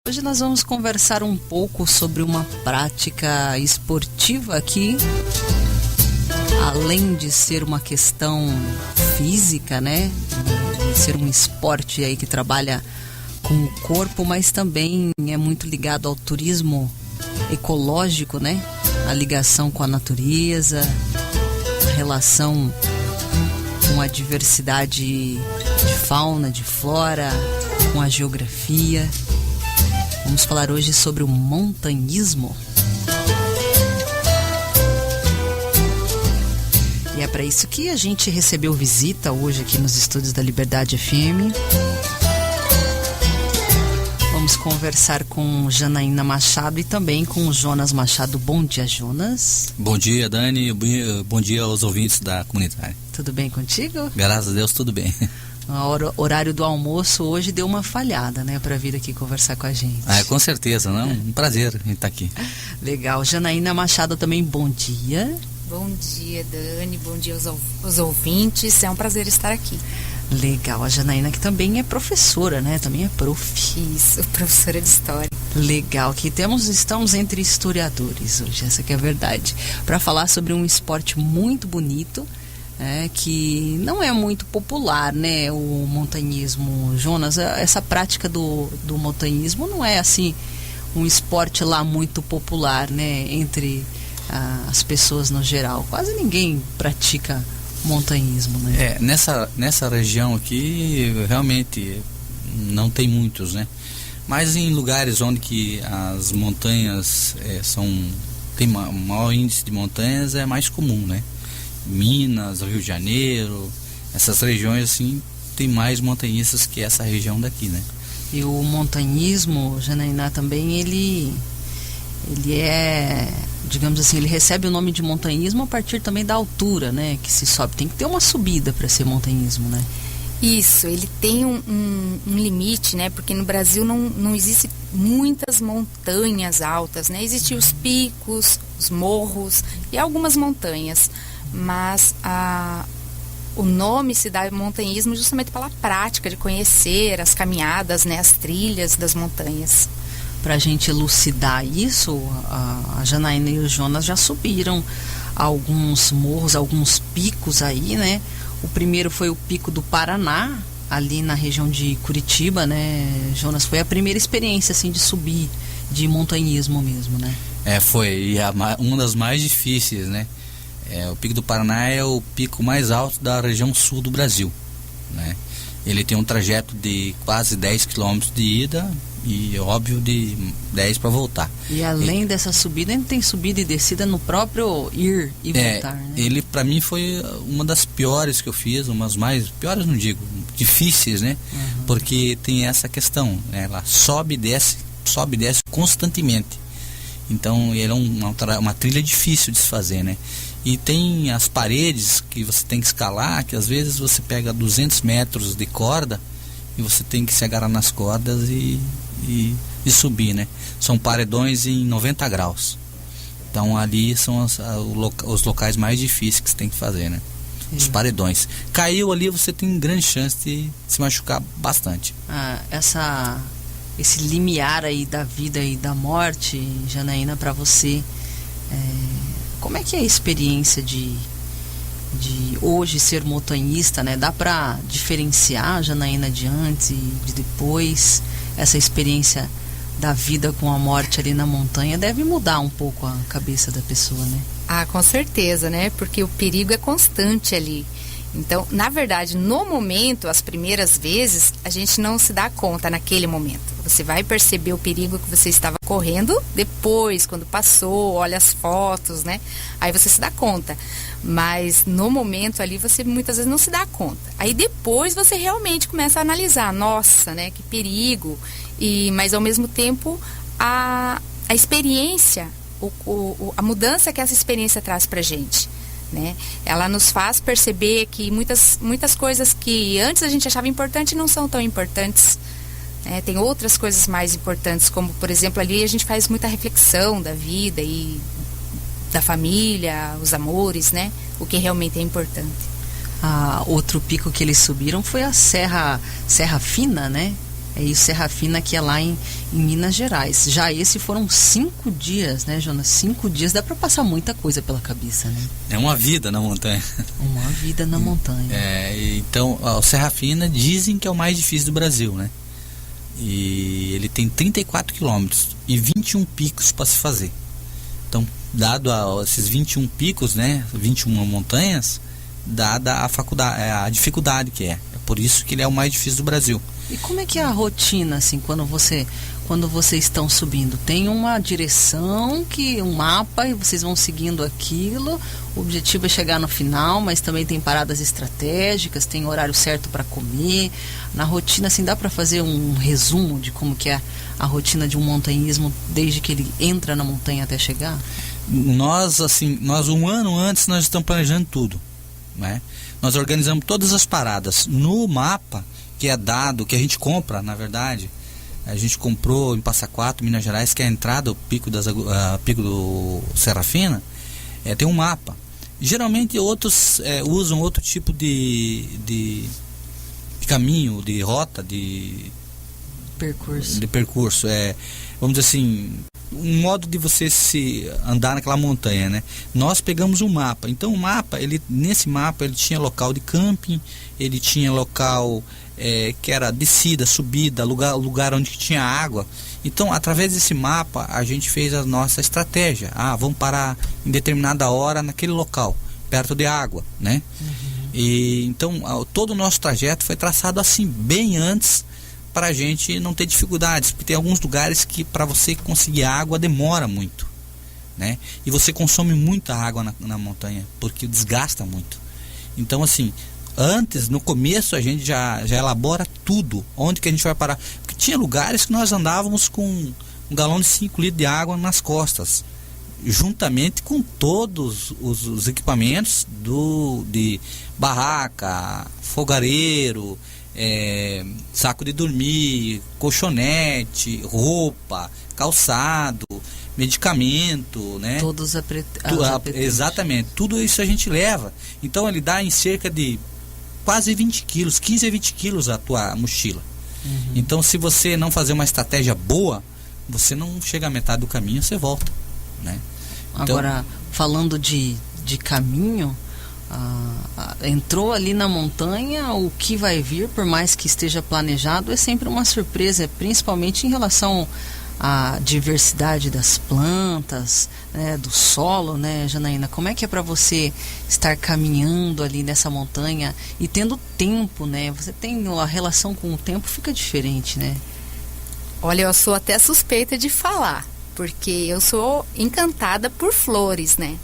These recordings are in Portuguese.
Hoje nós vamos conversar um pouco sobre uma prática esportiva que, além de ser uma questão física, né, de ser um esporte aí que trabalha com o corpo, mas também é muito ligado ao turismo ecológico, né, a ligação com a natureza, a relação com a diversidade de fauna, de flora, com a geografia. Vamos falar hoje sobre o montanhismo. E é para isso que a gente recebeu visita hoje aqui nos estúdios da Liberdade FM. Vamos conversar com Janaína Machado e também com o Jonas Machado. Bom dia, Jonas. Bom dia, Dani. Bom dia aos ouvintes da comunidade. Tudo bem contigo? Graças a Deus, tudo bem. O horário do almoço hoje deu uma falhada, né, para vir aqui conversar com a gente. Com certeza, não? Um prazer a gente estar aqui. Legal. Janaína Machado também, bom dia. Bom dia, Dani. Bom dia aos ouvintes. É um prazer estar aqui. Legal. A Janaína que também é professora, né? Também é prof. Isso, professora de História. Legal. Aqui estamos entre historiadores hoje, essa que é a verdade. Para falar sobre um esporte muito bonito, que não é muito popular, né, o montanhismo. Jonas, essa prática do montanhismo não é assim um esporte lá muito popular, né, entre as pessoas no geral. Quase ninguém pratica montanhismo, né? Nessa região aqui realmente não tem muitos, né? Mas em lugares onde que as montanhas tem maior índice de montanhas é mais comum, né? Minas, Rio de Janeiro, essas regiões assim tem mais montanhistas que essa região daqui, né? E o montanhismo, Janaína, também ele é, digamos assim, ele recebe o nome de montanhismo a partir também da altura, né, que se sobe. Tem que ter uma subida para ser montanhismo, né? Isso, ele tem um limite, né? Porque no Brasil não existe muitas montanhas altas, né? Existem os picos, os morros e algumas montanhas. Mas o nome se dá montanhismo justamente pela prática de conhecer as caminhadas, né, as trilhas das montanhas. Para a gente elucidar isso, a Janaína e o Jonas já subiram alguns morros, alguns picos aí, né? O primeiro foi o Pico do Paraná, ali na região de Curitiba, né, Jonas? Foi a primeira experiência assim de subir, de montanhismo mesmo, né? Foi, e uma das mais difíceis, né? O Pico do Paraná é o pico mais alto da região sul do Brasil, né? Ele tem um trajeto de quase 10 quilômetros de ida e, óbvio, de 10 para voltar. E além dessa subida, ainda tem subida e descida no próprio ir e voltar, né? Ele, para mim, foi uma das piores que eu fiz, umas mais, piores não digo, difíceis, né? Uhum. Porque tem essa questão, né? Ela sobe e desce constantemente. Então, ele é uma trilha difícil de se fazer, né? E tem as paredes que você tem que escalar, que às vezes você pega 200 metros de corda e você tem que se agarrar nas cordas e subir, né? São paredões em 90 graus. Então ali são os locais mais difíceis que você tem que fazer, né? Sim. Os paredões. Caiu ali, você tem grande chance de se machucar bastante. Esse limiar aí da vida e da morte, Janaína, para você, como é que é a experiência de hoje ser montanhista, né? Dá para diferenciar, Janaína, de antes e de depois? Essa experiência da vida com a morte ali na montanha deve mudar um pouco a cabeça da pessoa, né? Com certeza, né? Porque o perigo é constante ali. Então, na verdade, no momento, as primeiras vezes, a gente não se dá conta naquele momento. Você vai perceber o perigo que você estava correndo depois, quando passou, olha as fotos, né? Aí você se dá conta. Mas no momento ali, você muitas vezes não se dá conta. Aí depois você realmente começa a analisar. Nossa, né? Que perigo. Mas ao mesmo tempo, a experiência, a mudança que essa experiência traz pra gente, né? Ela nos faz perceber que muitas coisas que antes a gente achava importante não são tão importantes, né? Tem outras coisas mais importantes, como por exemplo ali a gente faz muita reflexão da vida e da família, os amores, né? O que realmente é importante. Outro pico que eles subiram foi a Serra Fina, né? É isso, Serra Fina, que é lá em Minas Gerais. Já esse foram 5 dias, né, Jonas? 5 dias, dá para passar muita coisa pela cabeça, né? É uma vida na montanha. Uma vida na montanha. Então, o Serra Fina dizem que é o mais difícil do Brasil, né? E ele tem 34 quilômetros e 21 picos para se fazer. Então, dado esses 21 picos, né, 21 montanhas, dada a dificuldade que é. É por isso que ele é o mais difícil do Brasil. E como é que é a rotina, assim, quando vocês estão subindo? Tem uma direção, um mapa, e vocês vão seguindo aquilo. O objetivo é chegar no final, mas também tem paradas estratégicas, tem horário certo para comer. Na rotina, assim, dá para fazer um resumo de como que é a rotina de um montanhismo desde que ele entra na montanha até chegar? Nós um ano antes, nós estamos planejando tudo, né? Nós organizamos todas as paradas no mapa, que é dado, que a gente compra, na verdade. A gente comprou em Passa Quatro, Minas Gerais, que é a entrada, o pico do Serra Fina, tem um mapa. Geralmente outros usam outro tipo de caminho, de rota, de percurso. Vamos dizer assim, um modo de você se andar naquela montanha, né? Nós pegamos um mapa. Então o mapa, nesse mapa ele tinha local de camping, ele tinha local que era descida, subida, lugar onde tinha água. Então, através desse mapa, a gente fez a nossa estratégia. Vamos parar em determinada hora naquele local, perto de água, né? E então, todo o nosso trajeto foi traçado assim, bem antes, para a gente não ter dificuldades, porque tem alguns lugares que para você conseguir água demora muito, né? E você consome muita água na montanha, porque desgasta muito. Então, assim, no começo a gente já elabora tudo, onde que a gente vai parar, porque tinha lugares que nós andávamos com um galão de 5 litros de água nas costas, juntamente com todos os equipamentos de barraca, fogareiro, saco de dormir, colchonete, roupa, calçado, medicamento, né? Todos exatamente, tudo isso a gente leva. Então ele dá em cerca de quase 20 quilos, 15 a 20 quilos a tua mochila. Então, se você não fazer uma estratégia boa, você não chega à metade do caminho, você volta, né? Então, agora, falando de caminho, entrou ali na montanha, o que vai vir, por mais que esteja planejado, é sempre uma surpresa, principalmente em relação à diversidade das plantas, né, do solo, né, Janaína? Como é que é para você estar caminhando ali nessa montanha e tendo tempo, né? Você tem a relação com o tempo, fica diferente, né? Olha, eu sou até suspeita de falar, porque eu sou encantada por flores, né?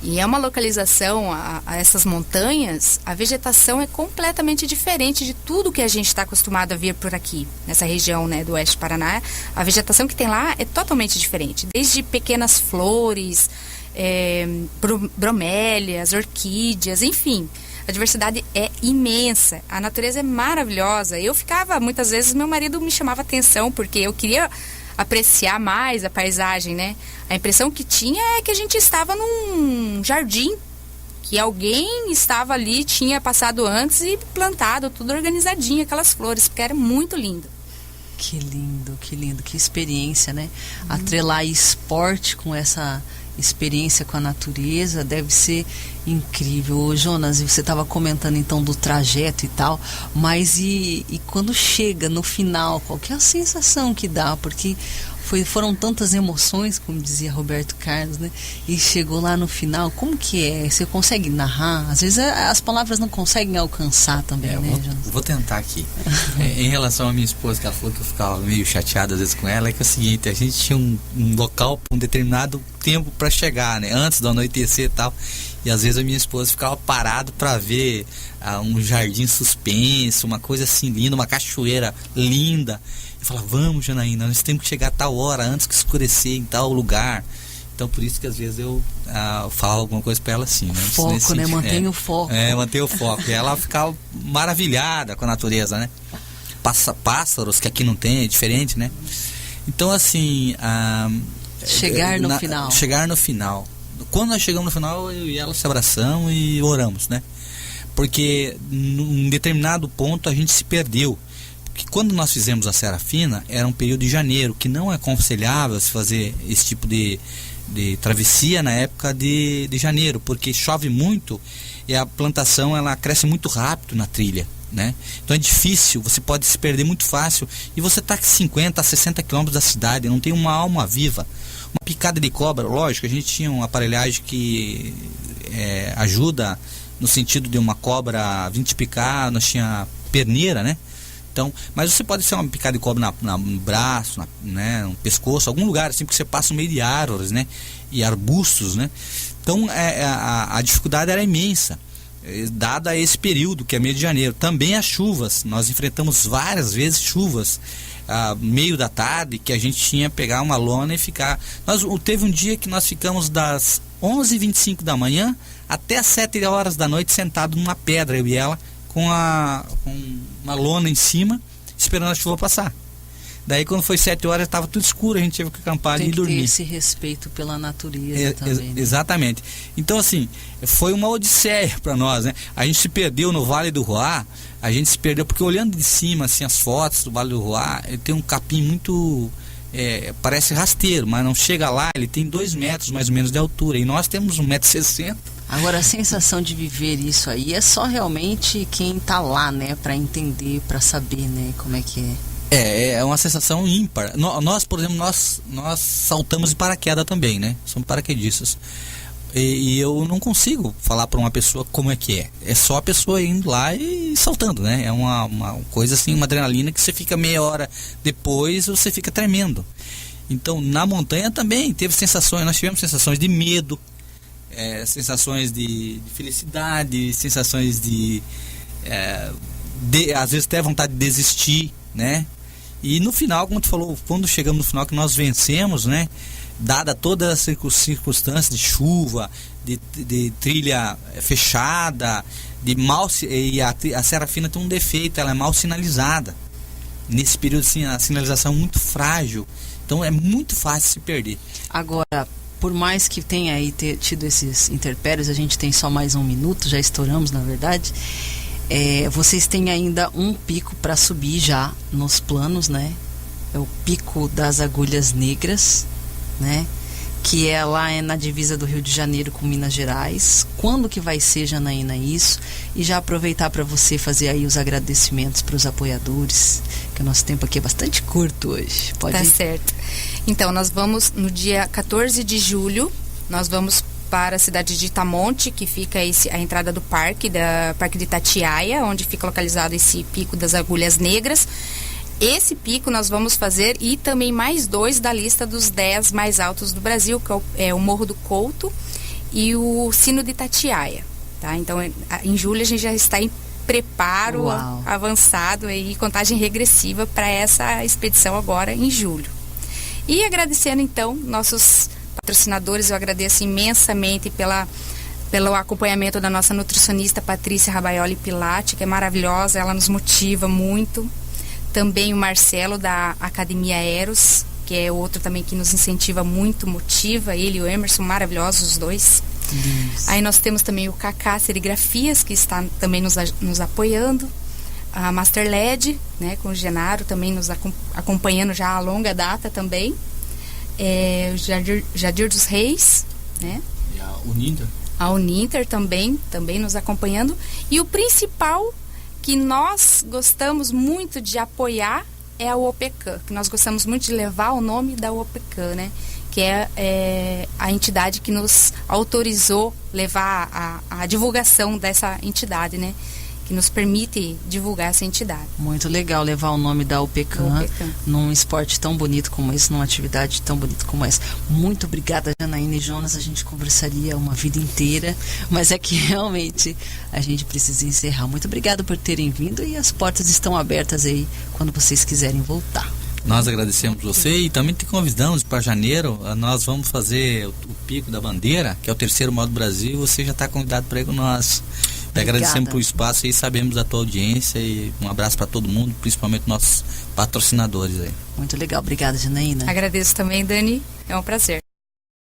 E é uma localização, a essas montanhas, a vegetação é completamente diferente de tudo que a gente está acostumado a ver por aqui, nessa região, né, do Oeste Paraná. A vegetação que tem lá é totalmente diferente, desde pequenas flores, bromélias, orquídeas, enfim. A diversidade é imensa, a natureza é maravilhosa. Eu ficava, muitas vezes, meu marido me chamava atenção, porque eu queria apreciar mais a paisagem, né? A impressão que tinha é que a gente estava num jardim, que alguém estava ali, tinha passado antes e plantado tudo organizadinho, aquelas flores, porque era muito lindo. Que lindo, que experiência, né? Atrelar esporte com essa experiência com a natureza deve ser incrível. Ô, Jonas, você estava comentando então do trajeto e tal, mas e quando chega no final, qual que é a sensação que dá? Porque foram tantas emoções, como dizia Roberto Carlos, né? E chegou lá no final, como que é? Você consegue narrar? Às vezes as palavras não conseguem alcançar também, né, Jonas? Vou tentar aqui. Em relação à minha esposa, que ela falou que eu ficava meio chateado às vezes com ela, é que é o seguinte, a gente tinha um local para um determinado tempo para chegar, né? Antes do anoitecer e tal. E às vezes a minha esposa ficava parada para ver um jardim suspenso, uma coisa assim linda, uma cachoeira linda. Eu falava, vamos, Janaína, nós temos que chegar a tal hora, antes que escurecer em tal lugar. Então por isso que às vezes eu falo alguma coisa para ela assim, né? Foco, né? Mantenha o foco. Manter o foco. E ela ficava maravilhada com a natureza, né? Pássaros, que aqui não tem, é diferente, né? Então assim... Chegar no final. Quando nós chegamos no final, eu e ela se abraçamos e oramos, né? Porque num determinado ponto a gente se perdeu. que quando nós fizemos a Serafina, era um período de janeiro, que não é aconselhável se fazer esse tipo de travessia na época de janeiro, porque chove muito e a plantação ela cresce muito rápido na trilha, né? Então é difícil, você pode se perder muito fácil, e você está a 50 a 60 quilômetros da cidade, não tem uma alma viva. Uma picada de cobra, lógico, a gente tinha uma aparelhagem que ajuda no sentido de uma cobra 20 picar, nós tinha perneira, né? Então, mas você pode ser uma picada de cobra no braço, né, no pescoço, algum lugar assim, porque você passa no meio de árvores, né, e arbustos, né. Então a dificuldade era imensa, dada esse período que é mês de janeiro. Também as chuvas, nós enfrentamos várias vezes chuvas, meio da tarde, que a gente tinha que pegar uma lona e ficar. Teve um dia que nós ficamos das 11h25 da manhã até as 7 horas da noite sentado numa pedra, eu e ela, com uma lona em cima, esperando a chuva passar. Daí quando foi 7 horas estava tudo escuro, a gente teve que acampar e dormir. Tem que ter esse respeito pela natureza também, né? Exatamente. Então assim, foi uma odisseia para nós, né? A gente se perdeu no Vale do Ruá, porque olhando de cima assim, as fotos do Vale do Ruá, ele tem um capim muito... parece rasteiro, mas não chega lá, ele tem 2 metros mais ou menos de altura, e nós temos 1,60 m. Agora, a sensação de viver isso aí é só realmente quem tá lá, né, para entender, para saber, né, como é que é. É uma sensação ímpar. Nós, por exemplo, nós saltamos de paraquedas também, né? Somos paraquedistas. E eu não consigo falar para uma pessoa como é que é. É só a pessoa indo lá e saltando, né? É uma coisa assim, uma adrenalina que você fica meia hora depois, você fica tremendo. Então, na montanha também teve sensações, nós tivemos sensações de medo, sensações de felicidade, sensações de às vezes até vontade de desistir, né? E no final, como tu falou, quando chegamos no final que nós vencemos, né? Dada toda a circunstância de chuva, de trilha fechada, e a Serafina tem um defeito, ela é mal sinalizada. Nesse período assim, a sinalização é muito frágil, então é muito fácil se perder. Agora, por mais que tenha aí tido esses intempéries, a gente tem só mais 1 minuto, já estouramos na verdade. Vocês têm ainda um pico para subir já nos planos, né? É o Pico das Agulhas Negras, né? Que lá na divisa do Rio de Janeiro com Minas Gerais. Quando que vai ser, Janaína, isso? E já aproveitar para você fazer aí os agradecimentos para os apoiadores, que o nosso tempo aqui é bastante curto hoje. Pode ir? Certo. Então, nós vamos no dia 14 de julho, nós vamos para a cidade de Itamonte, que fica a entrada do Parque de Itatiaia, onde fica localizado esse Pico das Agulhas Negras. Esse pico nós vamos fazer, e também mais 2 da lista dos 10 mais altos do Brasil, que é o Morro do Couto e o Sino de Itatiaia, tá? Então, em julho a gente já está em preparo avançado e contagem regressiva para essa expedição agora em julho. E agradecendo então nossos patrocinadores, eu agradeço imensamente pelo acompanhamento da nossa nutricionista Patrícia Rabaioli Pilate, que é maravilhosa, ela nos motiva muito. Também o Marcelo da Academia Eros, que é outro também que nos incentiva muito, motiva, ele e o Emerson, maravilhosos os dois. Aí nós temos também o Kaká Serigrafias, que está também nos apoiando. A Master LED, né, com o Genaro, também nos acompanhando já a longa data também. O Jadir dos Reis, né? E a Uninter. A Uninter também nos acompanhando. E o principal que nós gostamos muito de apoiar é a UOPECAM, que nós gostamos muito de levar o nome da UOPECAM, né? Que é a entidade que nos autorizou levar a divulgação dessa entidade, né? Que nos permite divulgar essa entidade. Muito legal levar o nome da UOPECAM num esporte tão bonito como esse, numa atividade tão bonita como essa. Muito obrigada, Janaína e Jonas, a gente conversaria uma vida inteira, mas é que realmente a gente precisa encerrar. Muito obrigada por terem vindo, e as portas estão abertas aí quando vocês quiserem voltar. Nós agradecemos você e também te convidamos para janeiro. Nós vamos fazer o Pico da Bandeira, que é o 3º maior do Brasil. Você já está convidado para ir com nós. Agradecemos pelo espaço e sabemos da tua audiência, e um abraço para todo mundo, principalmente nossos patrocinadores aí. Muito legal, obrigada, Janaína. Agradeço também, Dani, é um prazer.